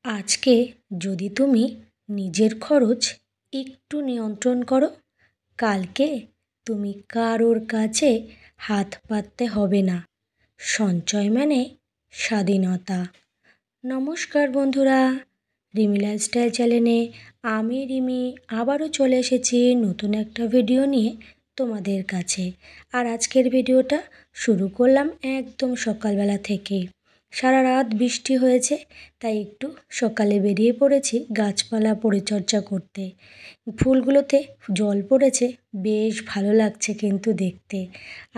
আজকে যদি তুমি নিজের খরচ একটু নিয়ন্ত্রণ করো, কালকে তুমি কারোর কাছে হাত পাততে হবে না। সঞ্চয় মানে স্বাধীনতা। নমস্কার বন্ধুরা, রিমি লাইফস্টাইল চ্যানেলে আমি রিমি আবারও চলে এসেছি নতুন একটা ভিডিও নিয়ে তোমাদের কাছে। আর আজকের ভিডিওটা শুরু করলাম একদম সকালবেলা থেকে। সারা রাত বৃষ্টি হয়েছে, তাই একটু সকালে বেরিয়ে পড়েছি গাছপালা পরিচর্যা করতে। ফুলগুলোতে জল পড়েছে, বেশ ভালো লাগছে কিন্তু দেখতে।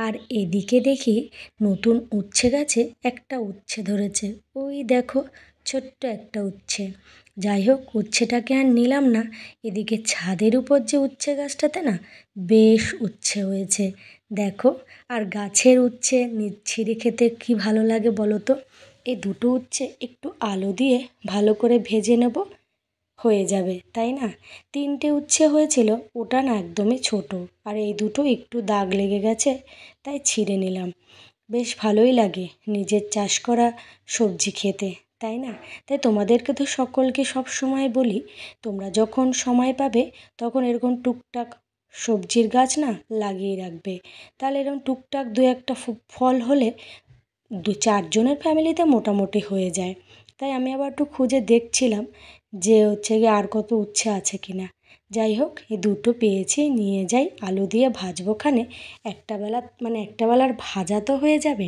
আর এদিকে দেখি নতুন উচ্ছে গাছে একটা উচ্ছে ধরেছে, ওই দেখো ছোট্ট একটা উচ্ছে। যাই হোক, উচ্ছেটাকে আর নিলাম না। এদিকে ছাদের উপর যে উচ্ছে গাছটাতে না বেশ উচ্ছে হয়েছে দেখো। আর গাছের উচ্ছে ছিঁড়ে খেতে কি ভালো লাগে বলো তো। এই দুটো উচ্ছে একটু আলু দিয়ে ভালো করে ভেজে নেব, হয়ে যাবে, তাই না? তিনটে উচ্ছে হয়েছিল, ওটা না একদমই ছোট, আর এই দুটো একটু দাগ লেগে গেছে, তাই ছিঁড়ে নিলাম। বেশ ভালোই লাগে নিজের চাষ করা সবজি খেতে, তাই না? তাই তোমাদেরকে তো সকলকে সব সময় বলি, তোমরা যখন সময় পাবে তখন এরকম টুকটাক সবজির গাছ না লাগিয়ে রাখবে। তাহলে এরকম টুকটাক দু একটা ফল হলে 2-4 জনের ফ্যামিলিতে মোটামুটি হয়ে যায়। তাই আমি আবার একটু খুঁজে দেখছিলাম যে হচ্ছে গিয়ে আর কত উচ্ছে আছে কিনা। যাই হোক, এই দুটো পেয়েছি, নিয়ে যাই, আলু দিয়ে ভাজবো খানে। একটা বেলার ভাজা তো হয়ে যাবে।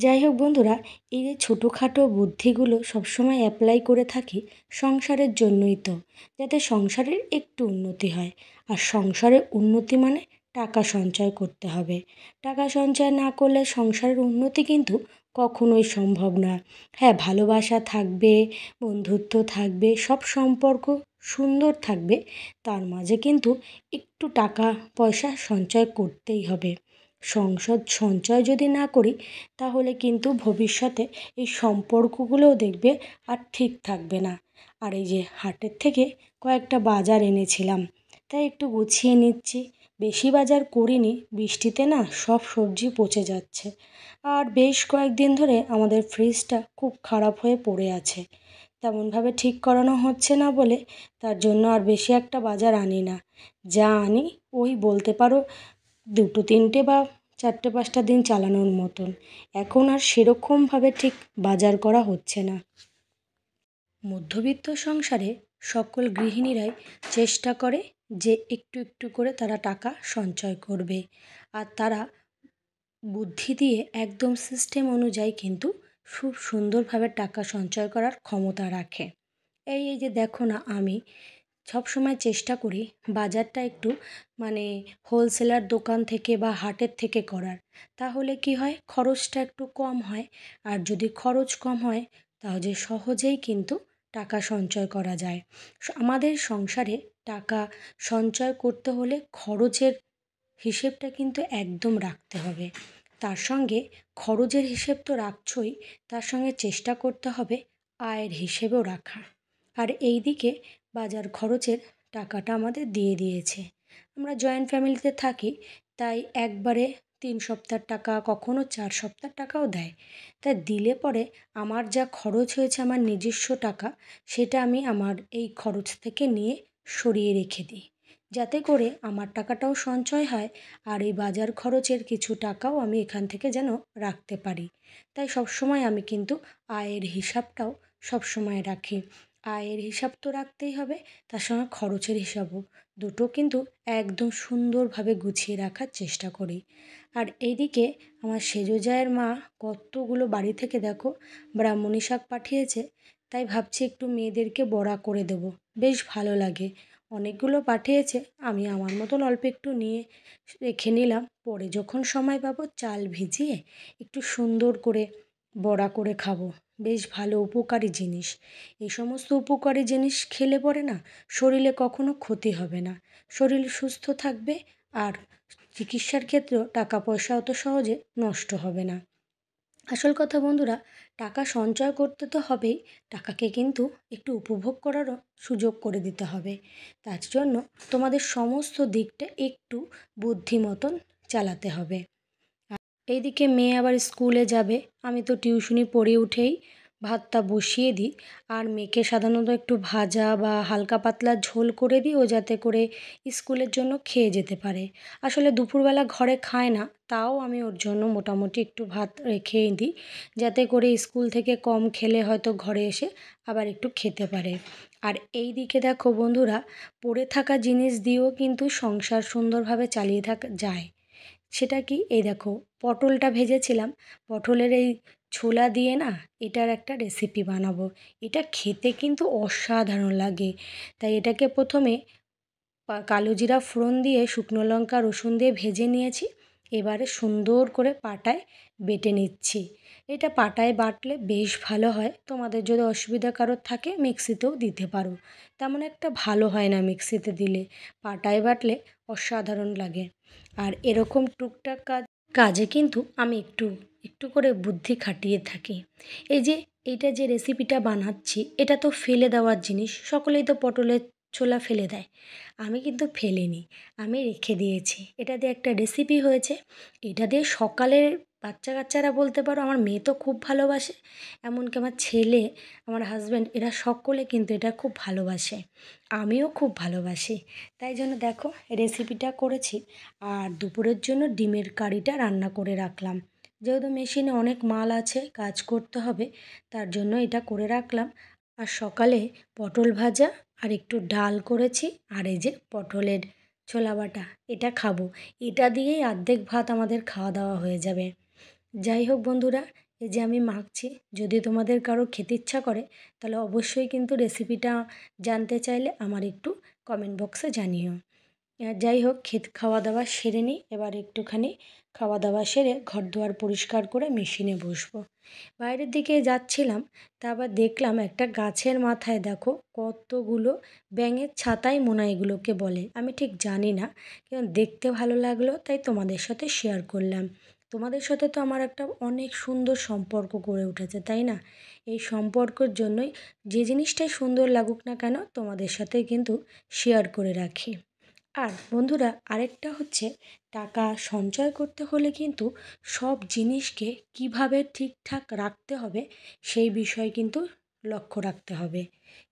যাই হোক বন্ধুরা, এই যে ছোটোখাটো বুদ্ধিগুলো সবসময় অ্যাপ্লাই করে থাকি সংসারের জন্যই তো, যাতে সংসারের একটু উন্নতি হয়। আর সংসারের উন্নতি মানে টাকা সঞ্চয় করতে হবে। টাকা সঞ্চয় না করলে সংসারের উন্নতি কিন্তু কখনোই সম্ভব না। হ্যাঁ, ভালোবাসা থাকবে, বন্ধুত্ব থাকবে, সব সম্পর্ক সুন্দর থাকবে, তার মাঝে কিন্তু একটু টাকা পয়সা সঞ্চয় করতেই হবে। সঞ্চয় যদি না করি তাহলে কিন্তু ভবিষ্যতে এই সম্পর্কগুলোও দেখবে আর ঠিক থাকবে না। আর এই যে হাটের থেকে কয়েকটা বাজার এনেছিলাম, তাই একটু গুছিয়ে নিচ্ছি। বেশি বাজার করিনি, বৃষ্টিতে না সব সবজি পচে যাচ্ছে। আর বেশ কয়েকদিন ধরে আমাদের ফ্রিজটা খুব খারাপ হয়ে পড়ে আছে, তেমনভাবে ঠিক করানো হচ্ছে না বলে তার জন্য আর বেশি একটা বাজার আনি না। যা আনি ওই বলতে পারো 2-3টে বা 4-5টা দিন চালানোর মতন। এখন আর সেরকমভাবে ঠিক বাজার করা হচ্ছে না। মধ্যবিত্ত সংসারে সকল গৃহিণীরাই চেষ্টা করে যে একটু একটু করে তারা টাকা সঞ্চয় করবে। আর তারা বুদ্ধি দিয়ে একদম সিস্টেম অনুযায়ী কিন্তু খুব সুন্দরভাবে টাকা সঞ্চয় করার ক্ষমতা রাখে। এই যে দেখো না, আমি সবসময় চেষ্টা করি বাজারটা একটু হোলসেলার দোকান থেকে বা হাটের থেকে করার। তাহলে কি হয়, খরচটা একটু কম হয়। আর যদি খরচ কম হয় তাহলে সহজেই কিন্তু টাকা সঞ্চয় করা যায়। আমাদের সংসারে টাকা সঞ্চয় করতে হলে খরচের হিসেবটা কিন্তু একদম রাখতে হবে। তার সঙ্গে খরচের হিসেব তো রাখছই, তার সঙ্গে চেষ্টা করতে হবে আয়ের হিসেবেও রাখা। আর এই দিকে বাজার খরচের টাকাটা আমাদের দিয়ে দিয়েছে। আমরা জয়েন্ট ফ্যামিলিতে থাকি, তাই একবারে 3 সপ্তাহের টাকা, কখনো 4 সপ্তাহের টাকাও দেয়। তাই দিলে পরে আমার যা খরচ হয়েছে আমার নিজস্ব টাকা, সেটা আমি আমার এই খরচ থেকে নিয়ে সরিয়ে রেখে দিই, যাতে করে আমার টাকাটাও সঞ্চয় হয় আর এই বাজার খরচের কিছু টাকাও আমি এখান থেকে যেন রাখতে পারি। তাই সবসময় আমি কিন্তু আয়ের হিসাবটাও সবসময় রাখি। আয়ের হিসাব তো রাখতেই হবে, তার সঙ্গে খরচের হিসাবও, দুটো কিন্তু একদম সুন্দরভাবে গুছিয়ে রাখার চেষ্টা করি। আর এইদিকে আমার সেজো জায়ের মা কতগুলো বাড়ি থেকে দেখো ব্রাহ্মণী শাক পাঠিয়েছে, তাই ভাবছি একটু মেয়েদেরকে বড়া করে দেবো, বেশ ভালো লাগে। অনেকগুলো পাঠিয়েছে, আমি আমার মতন অল্প একটু নিয়ে রেখে নিলাম, পরে যখন সময় পাবো চাল ভিজিয়ে একটু সুন্দর করে বড়া করে খাবো। বেশ ভালো উপকারী জিনিস। এই সমস্ত উপকারী জিনিস খেলে পরে না শরীরে কখনো ক্ষতি হবে না, শরীর সুস্থ থাকবে। আর চিকিৎসার ক্ষেত্রেও টাকা পয়সা অত সহজে নষ্ট হবে না। আসল কথা বন্ধুরা, টাকা সঞ্চয় করতে তো হবেই, টাকাকে কিন্তু একটু উপভোগ করারও সুযোগ করে দিতে হবে। তার জন্য তোমাদের সমস্ত দিকটা একটু বুদ্ধি মতন চালাতে হবে। এইদিকে মেয়ে আবার স্কুলে যাবে, আমি তো টিউশনি পড়ে উঠেই ভাতটা বসিয়ে দিই আর মেয়েকে সাধারণত একটু ভাজা বা হালকা পাতলা ঝোল করে দিই, ও যাতে করে স্কুলের জন্য খেয়ে যেতে পারে। আসলে দুপুরবেলা ঘরে খায় না, তাও আমি ওর জন্য মোটামুটি একটু ভাত রেখেই দিই, যাতে করে স্কুল থেকে কম খেলে হয়তো ঘরে এসে আবার একটু খেতে পারে। আর এই দিকে দেখো বন্ধুরা, পড়ে থাকা জিনিস দিয়েও কিন্তু সংসার সুন্দরভাবে চালিয়ে থাকা যায়। সেটা কি, এই দেখো পটলটা ভেজেছিলাম, পটলের এই ছোলা দিয়ে না এটার একটা রেসিপি বানাবো। এটা খেতে কিন্তু অসাধারণ লাগে। তাই এটাকে প্রথমে কালো জিরা ফোড়ন দিয়ে শুকনো লঙ্কা রসুন দিয়ে ভেজে নিয়েছি। এবারে সুন্দর করে পাটায় বেটে নিচ্ছি। এটা পাটায় বাটলে বেশ ভালো হয়। তোমাদের যদি অসুবিধা কারোর থাকে মিক্সিতেও দিতে পারো, তেমন একটা ভালো হয় না মিক্সিতে দিলে, পাটায় বাটলে অসাধারণ লাগে। আর এরকম টুকটাক কাজে কিন্তু আমি একটু একটু করে বুদ্ধি খাটিয়ে থাকি। এই যে এইটা যে রেসিপিটা বানাচ্ছি, এটা তো ফেলে দেওয়ার জিনিস, সকলেই তো পটলের ছোলা ফেলে দেয়, আমি কিন্তু ফেলিনি, আমি রেখে দিয়েছি। এটা দিয়ে একটা রেসিপি হয়েছে। এটা দিয়ে সকালে বাচ্চা কাচ্চারা বলতে পারো, আমার মেয়ে তো খুব ভালোবাসে, এমনকি আমার ছেলে, আমার হাজব্যান্ড, এরা সকলে কিন্তু এটা খুব ভালোবাসে, আমিও খুব ভালোবাসি। তাই জন্য দেখো রেসিপিটা করেছি। আর দুপুরের জন্য ডিমের কারিটা রান্না করে রাখলাম, যেহেতু মেশিনে অনেক মাল আছে, কাজ করতে হবে, তার জন্য এটা করে রাখলাম। আর সকালে পটল ভাজা আর একটু ডাল করেছি, আর এই যে পটলের ছোলা বাটা, এটা খাবো। এটা দিয়েই অর্ধেক ভাত আমাদের খাওয়া দাওয়া হয়ে যাবে। যাই হোক বন্ধুরা, এই যে আমি মাখছি, যদি তোমাদের কারো খেতে ইচ্ছা করে তাহলে অবশ্যই কিন্তু রেসিপিটা জানতে চাইলে আমার একটু কমেন্ট বক্সে জানিও। যাই হোক, খাওয়া দাওয়া সেরে নিই, এবার একটুখানি খাওয়া দাওয়া সেরে ঘর দুয়ার পরিষ্কার করে মেশিনে বসবো। বাইরের দিকে যাচ্ছিলাম, তা আবার দেখলাম একটা গাছের মাথায় দেখো কতগুলো ব্যাঙের ছাতাই মনে হয় এগুলোকে বলে, আমি ঠিক জানি না, কিন্তু দেখতে ভালো লাগলো তাই তোমাদের সাথে শেয়ার করলাম। তোমাদের সাথে তো আমার একটা অনেক সুন্দর সম্পর্ক গড়ে উঠেছে, তাই না? এই সম্পর্কের জন্যই যে জিনিসটাই সুন্দর লাগুক না কেন তোমাদের সাথে কিন্তু শেয়ার করে রাখি। আর বন্ধুরা, আরেকটা হচ্ছে, টাকা সঞ্চয় করতে হলে কিন্তু সব জিনিসকে কিভাবে ঠিকঠাক রাখতে হবে সেই বিষয়ে কিন্তু লক্ষ্য রাখতে হবে।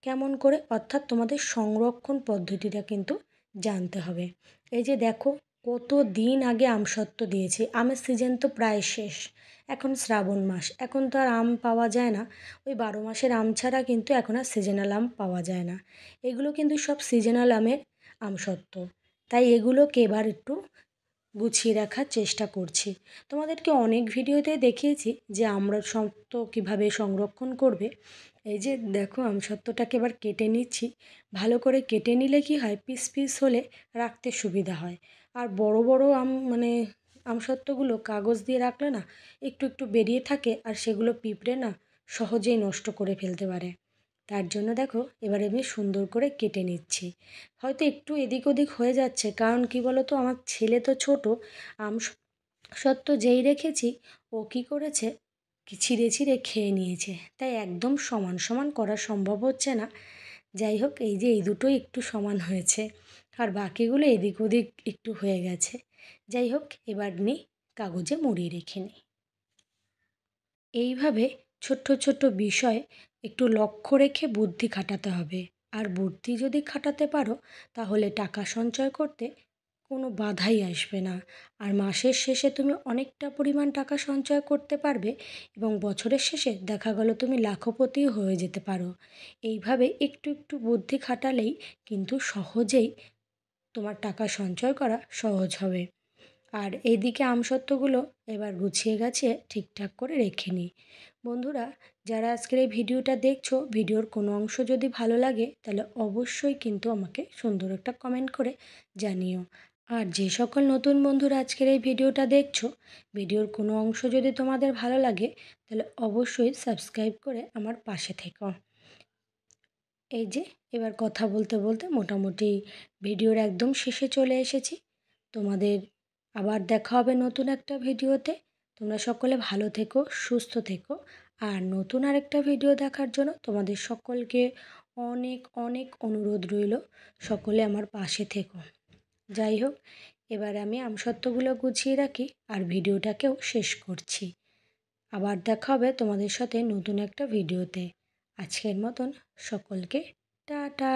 কেমন করে? অর্থাৎ তোমাদের সংরক্ষণ পদ্ধতিটা কিন্তু জানতে হবে। এই যে দেখো, কত দিন আগে আমসত্ত্ব দিয়েছি, আমের সিজন তো প্রায় শেষ, এখন শ্রাবণ মাস, এখন তো আর আম পাওয়া যায় না। ওই 12 মাসের আম ছাড়া কিন্তু এখন আর সিজনাল আম পাওয়া যায় না। এগুলো কিন্তু সব সিজনাল আমের আমসত্ত্ব। তাই এগুলোকে এবার একটু গুছিয়ে রাখার চেষ্টা করছি। তোমাদেরকে অনেক ভিডিওতে দেখিয়েছি যে আমসত্ত্ব কীভাবে সংরক্ষণ করবে। এই যে দেখো, আমসত্ত্বটাকে এবার কেটে নিচ্ছি। ভালো করে কেটে নিলে কি হয়, পিস পিস হলে রাখতে সুবিধা হয়। আর বড় বড় মানে আমসত্ত্বগুলো কাগজ দিয়ে রাখলে না একটু একটু বেরিয়ে থাকে, আর সেগুলো পিঁপড়ে না সহজেই নষ্ট করে ফেলতে পারে। তার জন্য দেখো এবারে আমি সুন্দর করে কেটে নিচ্ছি। হয়তো একটু এদিক ওদিক হয়ে যাচ্ছে, কারণ কি বলো তো, আমার ছেলে তো ছোট, সত্ত্ব যেই রেখেছি ও কী করেছে, ছিঁড়ে ছিঁড়ে খেয়ে নিয়েছে, তাই একদম সমান সমান করা সম্ভব হচ্ছে না। যাই হোক, এই যে এই দুটোই একটু সমান হয়েছে, আর বাকিগুলো এদিক ওদিক একটু হয়ে গেছে। যাই হোক, এবার নিই কাগজে মুড়িয়ে রেখে নিই। এইভাবে ছোট্ট ছোট্ট বিষয় একটু লক্ষ্য রেখে বুদ্ধি খাটাতে হবে। আর বুদ্ধি যদি খাটাতে পারো তাহলে টাকা সঞ্চয় করতে কোনো বাধাই আসবে না। আর মাসের শেষে তুমি অনেকটা পরিমাণ টাকা সঞ্চয় করতে পারবে, এবং বছরের শেষে দেখা গেল তুমি লাখপতিও হয়ে যেতে পারো। এইভাবে একটু একটু বুদ্ধি খাটালেই কিন্তু সহজেই তোমার টাকা সঞ্চয় করা সহজ হবে। আর এইদিকে আমসত্ত্বগুলো এবার গুছিয়ে গাছিয়ে ঠিকঠাক করে রেখে নিই। বন্ধুরা, যারা আজকের এই ভিডিওটা দেখছো, ভিডিওর কোনো অংশ যদি ভালো লাগে তাহলে অবশ্যই কিন্তু আমাকে সুন্দর একটা কমেন্ট করে জানিও। আর যে সকল নতুন বন্ধুরা আজকের এই ভিডিওটা দেখছো, ভিডিওর কোনো অংশ যদি তোমাদের ভালো লাগে তাহলে অবশ্যই সাবস্ক্রাইব করে আমার পাশে থেকো। এই যে এবার কথা বলতে বলতে মোটামুটি ভিডিওর একদম শেষে চলে এসেছি। তোমাদের আবার দেখা হবে নতুন একটা ভিডিওতে। তোমরা সকলে ভালো থেকো, সুস্থ থেকো। আর নতুন আরেকটা ভিডিও দেখার জন্য তোমাদের সকলকে অনেক অনেক অনুরোধ রইল, সকলে আমার পাশে থেকো। যাই হোক, এবার আমি আমসত্ত্বগুলো গুছিয়ে রাখি আর ভিডিওটাকেও শেষ করছি। আবার দেখা হবে তোমাদের সাথে নতুন একটা ভিডিওতে। আজকের মতন সকলকে টাটা।